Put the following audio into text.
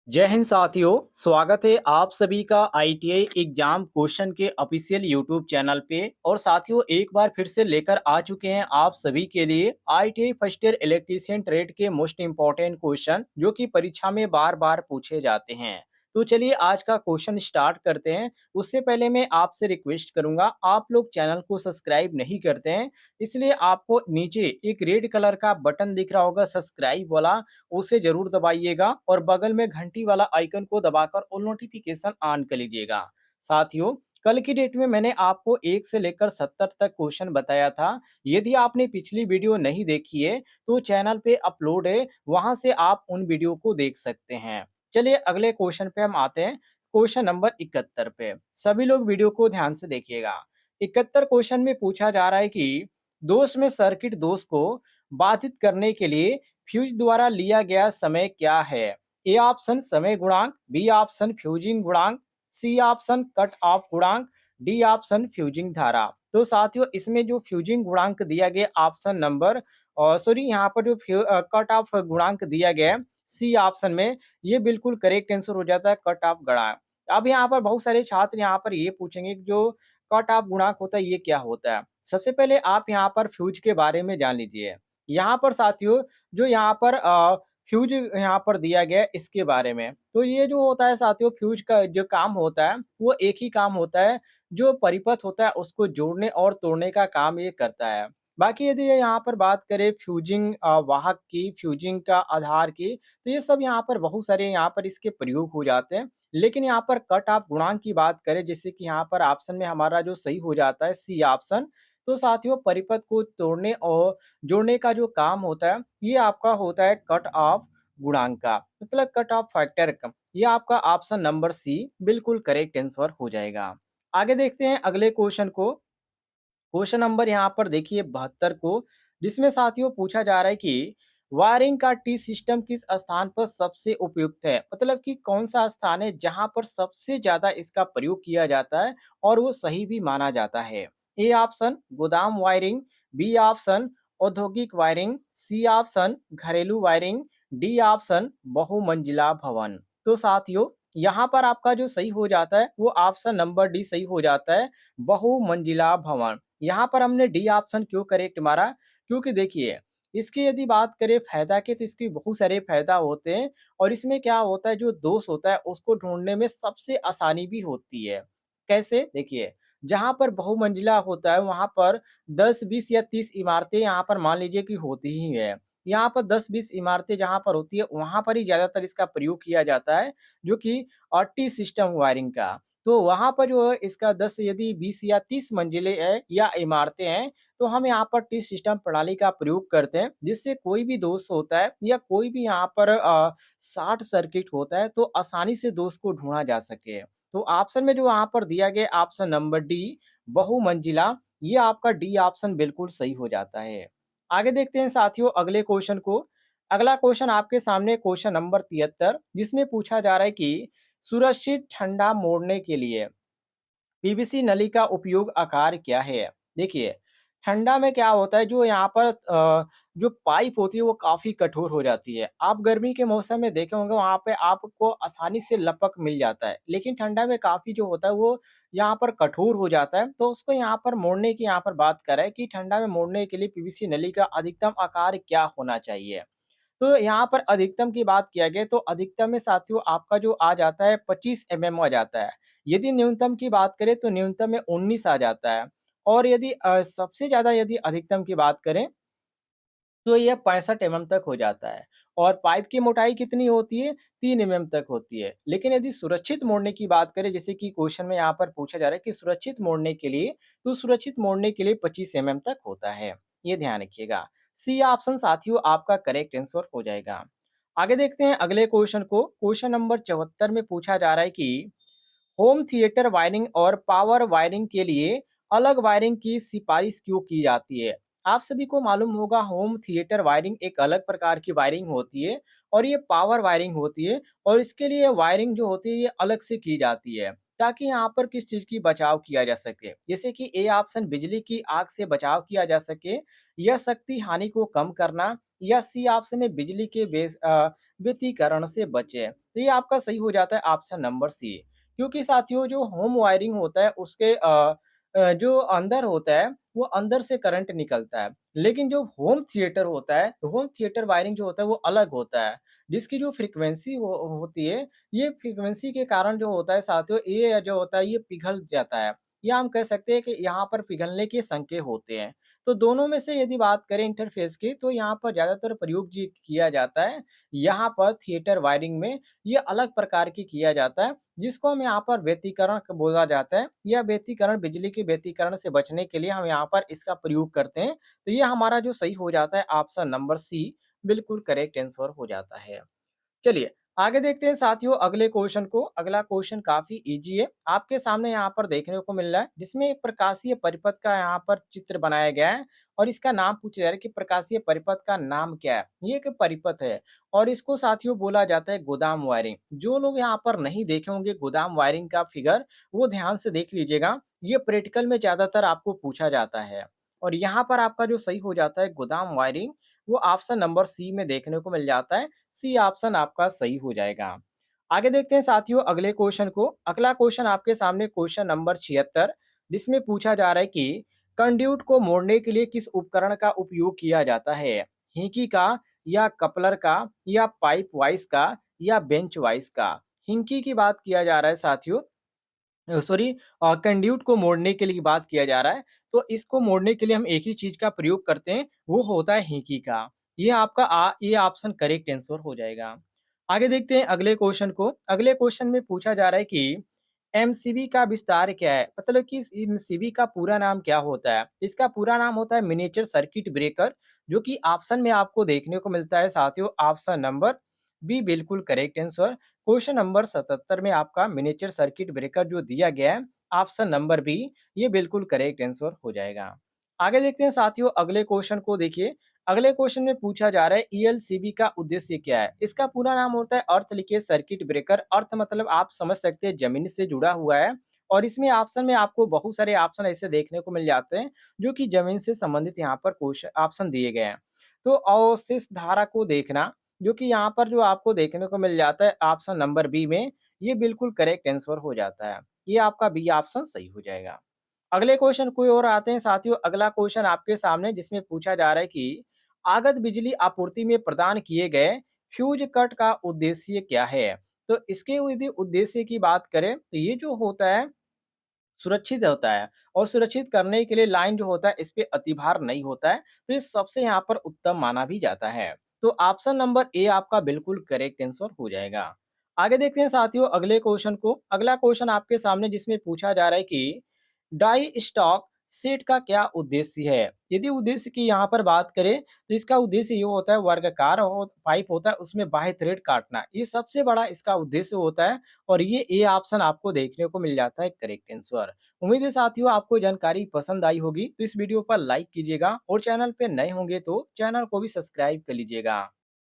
जय हिंद साथियों। स्वागत है आप सभी का आईटीआई एग्जाम क्वेश्चन के ऑफिशियल यूट्यूब चैनल पे। और साथियों एक बार फिर से लेकर आ चुके हैं आप सभी के लिए ITI first year electrician trade के मोस्ट इंपॉर्टेंट क्वेश्चन जो कि परीक्षा में बार बार पूछे जाते हैं। तो चलिए आज का क्वेश्चन स्टार्ट करते हैं। उससे पहले मैं आपसे रिक्वेस्ट करूंगा, आप लोग चैनल को सब्सक्राइब नहीं करते हैं, इसलिए आपको नीचे एक रेड कलर का बटन दिख रहा होगा सब्सक्राइब वाला, उसे जरूर दबाइएगा और बगल में घंटी वाला आइकन को दबाकर ऑल नोटिफिकेशन ऑन कर लीजिएगा। साथियों, कल की डेट में मैंने आपको 1 से लेकर 70 तक क्वेश्चन बताया था। यदि आपने पिछली वीडियो नहीं देखी है तो चैनल पे अपलोड है, वहां से आप उन वीडियो को देख सकते हैं। चलिए अगले क्वेश्चन पे हम आते हैं। क्वेश्चन नंबर 71 पे सभी लोग वीडियो को ध्यान से देखिएगा। 71 क्वेश्चन में पूछा जा रहा है कि दोष में सर्किट दोष को बाधित करने के लिए फ्यूज द्वारा लिया गया समय क्या है? ए ऑप्शन समय गुणांक, बी ऑप्शन फ्यूजिंग गुणांक, सी ऑप्शन कट ऑफ गुणांक, डी ऑप्शन फ्यूजिंग धारा। तो साथियों इसमें जो फ्यूजिंग गुणांक दिया गया ऑप्शन नंबर और सॉरी यहाँ पर जो कट ऑफ गुणांक दिया गया है सी ऑप्शन में, ये बिल्कुल करेक्ट आंसर हो जाता है कट ऑफ गुणांक। अब यहाँ पर बहुत सारे छात्र यहाँ पर ये पूछेंगे कि जो कट ऑफ गुणांक होता है ये क्या होता है। सबसे पहले आप यहाँ पर फ्यूज के बारे में जान लीजिए। यहाँ पर साथियों जो यहाँ पर फ्यूज यहाँ पर दिया गया है इसके बारे में, तो ये जो होता है साथियों फ्यूज का जो काम होता है वो एक ही काम होता है, जो परिपथ होता है उसको जोड़ने और तोड़ने का काम ये करता है। बाकी यदि यहाँ पर बात करें फ्यूजिंग वाहक की, फ्यूजिंग का आधार की, तो ये सब यहाँ पर बहुत सारे यहाँ पर इसके प्रयोग हो जाते हैं। लेकिन यहाँ पर कट ऑफ गुणांक की बात करें, जैसे कि यहाँ पर ऑप्शन में हमारा जो सही हो जाता है सी ऑप्शन, तो साथियों परिपथ को तोड़ने और जोड़ने का जो काम होता है ये आपका होता है कट ऑफ गुणांक का, मतलब कट ऑफ फैक्टर का। ये आपका ऑप्शन नंबर सी बिल्कुल करेक्ट आंसर हो जाएगा। आगे देखते हैं अगले क्वेश्चन को। क्वेश्चन नंबर यहाँ पर देखिए 72 को, जिसमें साथियों पूछा जा रहा है कि वायरिंग का टी सिस्टम किस स्थान पर सबसे उपयुक्त है, मतलब कि कौन सा स्थान है जहां पर सबसे ज्यादा इसका प्रयोग किया जाता है और वो सही भी माना जाता है। ए ऑप्शन गोदाम वायरिंग, बी ऑप्शन औद्योगिक वायरिंग, सी ऑप्शन घरेलू वायरिंग, डी ऑप्शन बहुमंजिला भवन। तो साथियों यहाँ पर आपका जो सही हो जाता है वो ऑप्शन नंबर डी सही हो जाता है, बहुमंजिला भवन। यहाँ पर हमने डी ऑप्शन क्यों करेक्ट मारा, क्योंकि देखिए इसकी यदि बात करें फायदा के, तो इसके बहुत सारे फायदा होते हैं और इसमें क्या होता है जो दोष होता है उसको ढूंढने में सबसे आसानी भी होती है। कैसे देखिए, जहाँ पर बहुमंजिला होता है वहां पर 10 20 या 30 इमारतें यहाँ पर मान लीजिए कि होती ही है। यहाँ पर 10 20 इमारतें जहाँ पर होती है वहां पर ही ज्यादातर इसका प्रयोग किया जाता है, जो कि टी सिस्टम वायरिंग का। तो वहाँ पर जो है इसका 10 यदि 20 या 30 मंजिलें हैं या इमारतें हैं, तो हम यहाँ पर टी सिस्टम प्रणाली का प्रयोग करते हैं, जिससे कोई भी दोष होता है या कोई भी यहाँ पर शॉर्ट सर्किट होता है तो आसानी से दोष को ढूंढा जा सके। तो ऑप्शन में जो यहाँ पर दिया गया ऑप्शन नंबर डी बहुमंजिला, ये आपका डी ऑप्शन बिल्कुल सही हो जाता है। आगे देखते हैं साथियों अगले क्वेश्चन को। अगला क्वेश्चन आपके सामने क्वेश्चन नंबर 73, जिसमें पूछा जा रहा है कि सुरक्षित ठंडा मोड़ने के लिए पीवीसी नली का उपयोग आकार क्या है? देखिए, ठंडा में क्या होता है जो यहाँ पर जो पाइप होती है वो काफ़ी कठोर हो जाती है। आप गर्मी के मौसम में देखे होंगे वहाँ पे आपको आसानी से लपक मिल जाता है। लेकिन ठंडा में काफ़ी जो होता है वो यहाँ पर कठोर हो जाता है। तो उसको यहाँ पर मोड़ने की यहाँ पर बात कर रहा है कि ठंडा में मोड़ने के लिए पीवीसी नली का अधिकतम आकार क्या होना चाहिए? तो यहाँ पर अधिकतम की बात किया गया तो अधिकतम में साथियों आपका जो आ जाता है 25 आ जाता है। यदि न्यूनतम की बात करें तो न्यूनतम में 19 आ जाता है। और यदि सबसे ज़्यादा यदि अधिकतम की बात करें तो यह 65 तक हो जाता है। और पाइप की मोटाई कितनी होती है? 3 तक होती है। लेकिन यदि सुरक्षित मोड़ने की बात करें, जैसे कि क्वेश्चन में यहाँ पर पूछा जा रहा है कि सुरक्षित मोड़ने के लिए, तो सुरक्षित मोड़ने के लिए 25 तक होता है। ये ध्यान रखिएगा। सी ऑप्शन साथियों आपका करेक्ट आंसर हो जाएगा। आगे देखते हैं अगले क्वेश्चन को। क्वेश्चन नंबर 74 में पूछा जा रहा है कि होम थिएटर वायरिंग और पावर वायरिंग के लिए अलग वायरिंग की सिफारिश क्यों की जाती है? आप सभी को मालूम होगा होम थिएटर वायरिंग एक अलग प्रकार की वायरिंग होती है और ये पावर वायरिंग होती है, और इसके लिए वायरिंग जो होती है ये अलग से की जाती है। ताकि यहाँ पर किस चीज़ की बचाव किया जा सके। जैसे कि ए ऑप्शन बिजली की आग से बचाव किया जा सके या शक्ति हानि को कम करना या सी ऑप्शन है बिजली के व्यतिकरण से बचे। तो ये आपका सही हो जाता है ऑप्शन नंबर सी। क्योंकि साथियों जो होम वायरिंग होता है उसके जो अंदर होता है वो अंदर से करंट निकलता है। लेकिन जो होम थिएटर होता है, होम थिएटर वायरिंग जो होता है वो अलग होता है। जिसकी जो फ्रीक्वेंसी होती है, ये फ्रीक्वेंसी के कारण जो होता है साथियों ये जो होता है ये पिघल जाता है। या हम कह सकते हैं कि यहाँ पर पिघलने के संकेत होते हैं। तो दोनों में से यदि बात करें इंटरफ़ेस की तो यहाँ पर ज़्यादातर प्रयोग जी किया जाता है। यहाँ पर थिएटर वायरिंग में ये अलग प्रकार की किया जाता है, जिसको हम यहाँ पर व्यतिकरण क बोला जाता है। यह व्यतिकरण बिजली के व्यतिकरण से बचने के लिए हम यहाँ पर इसका प्रयोग करते हैं। तो ये हमारा जो सही हो जाता है ऑप्शन नंबर सी बिल्कुल करेक्ट आंसर हो जाता है। चलिए, आगे देखते हैं साथियों अगले क्वेश्चन को। अगला क्वेश्चन काफ़ी ईज़ी है। आपके सामने यहाँ पर देखने को मिल रहा है, जिसमें एक प्रकाशीय परिपथ का यहाँ पर चित्र बनाया गया है और इसका नाम पूछा जा रहा है कि प्रकाशीय परिपथ का नाम क्या है? ये एक परिपथ है और इसको साथियों बोला जाता है गोदाम वायरिंग। जो लोग यहाँ पर नहीं देखे होंगे गोदाम वायरिंग का फिगर, वो ध्यान से देख लीजिएगा। ये प्रैक्टिकल में ज़्यादातर आपको पूछा जाता है और यहाँ पर आपका जो सही हो जाता है गोदाम वायरिंग, वो ऑप्शन नंबर सी में देखने को मिल जाता है। सी ऑप्शन आपका सही हो जाएगा। आगे देखते हैं साथियों अगले क्वेश्चन को। अगला क्वेश्चन आपके सामने क्वेश्चन नंबर 76 जिसमें पूछा जा रहा है कि कंड्यूट को मोड़ने के लिए किस उपकरण का उपयोग किया जाता है? हिंकी का या कपलर का या पाइप वाइस का या बेंच वाइस का? हिंकी की बात किया जा रहा है साथियों सॉरी कंड्यूट को मोड़ने के लिए बात किया जा रहा है, तो इसको मोड़ने के लिए हम एक ही चीज़ का प्रयोग करते हैं, वो होता है हिंकी का। ये आपका ये ऑप्शन करेक्ट आंसर हो जाएगा। आगे देखते हैं अगले क्वेश्चन को। अगले क्वेश्चन में पूछा जा रहा है कि एमसीबी का विस्तार क्या है? मतलब कि इस एमसीबी का पूरा नाम क्या होता है? इसका पूरा नाम होता है मिनिएचर सर्किट ब्रेकर, जो कि ऑप्शन में आपको देखने को मिलता है साथियों ऑप्शन नंबर बी बिल्कुल करेक्ट आंसर। क्वेश्चन नंबर 77 में आपका मिनिएचर सर्किट ब्रेकर जो दिया गया है, ऑप्शन नंबर बी, ये बिल्कुल करेक्ट आंसर हो जाएगा। आगे देखते हैं साथियों अगले क्वेश्चन को देखिए। अगले क्वेश्चन में पूछा जा रहा है ईएलसीबी का उद्देश्य क्या है? इसका पूरा नाम होता है अर्थ लिखिए सर्किट ब्रेकर। अर्थ मतलब आप समझ सकते हैं जमीन से जुड़ा हुआ है और इसमें ऑप्शन में आपको बहुत सारे ऑप्शन ऐसे देखने को मिल जाते हैं, जो कि जमीन से संबंधित यहाँ पर क्वेश्चन ऑप्शन दिए गए हैं। तो अवशिष्ट धारा को देखना जो कि यहाँ पर जो आपको देखने को मिल जाता है ऑप्शन नंबर बी में, ये बिल्कुल करेक्ट आंसर हो जाता है। ये आपका बी ऑप्शन सही हो जाएगा। अगले क्वेश्चन कोई और आते हैं साथियों। अगला क्वेश्चन आपके सामने जिसमें पूछा जा रहा है कि आगत बिजली आपूर्ति में प्रदान किए गए फ्यूज कट का उद्देश्य क्या है? तो इसके यदि उद्देश्य की बात करें तो ये जो होता है सुरक्षित होता है और सुरक्षित करने के लिए लाइन जो होता है इस पे अतिभार नहीं होता है, तो ये सबसे यहाँ पर उत्तम माना भी जाता है। तो ऑप्शन नंबर ए आपका बिल्कुल करेक्ट आंसर हो जाएगा। आगे देखते हैं साथियों अगले क्वेश्चन को। अगला क्वेश्चन आपके सामने जिसमें पूछा जा रहा है कि डाई स्टॉक सेट का क्या उद्देश्य है? यदि उद्देश्य की यहाँ पर बात करें तो इसका उद्देश्य ये होता है वर्गाकार हो पाइप होता है उसमें बाह्य थ्रेड काटना। ये सबसे बड़ा इसका उद्देश्य होता है और ये ए ऑप्शन आपको देखने को मिल जाता है करेक्ट आंसर। उम्मीद है साथियों आपको जानकारी पसंद आई होगी, तो इस वीडियो पर लाइक कीजिएगा और चैनल पे नए होंगे तो चैनल को भी सब्सक्राइब कर लीजिएगा।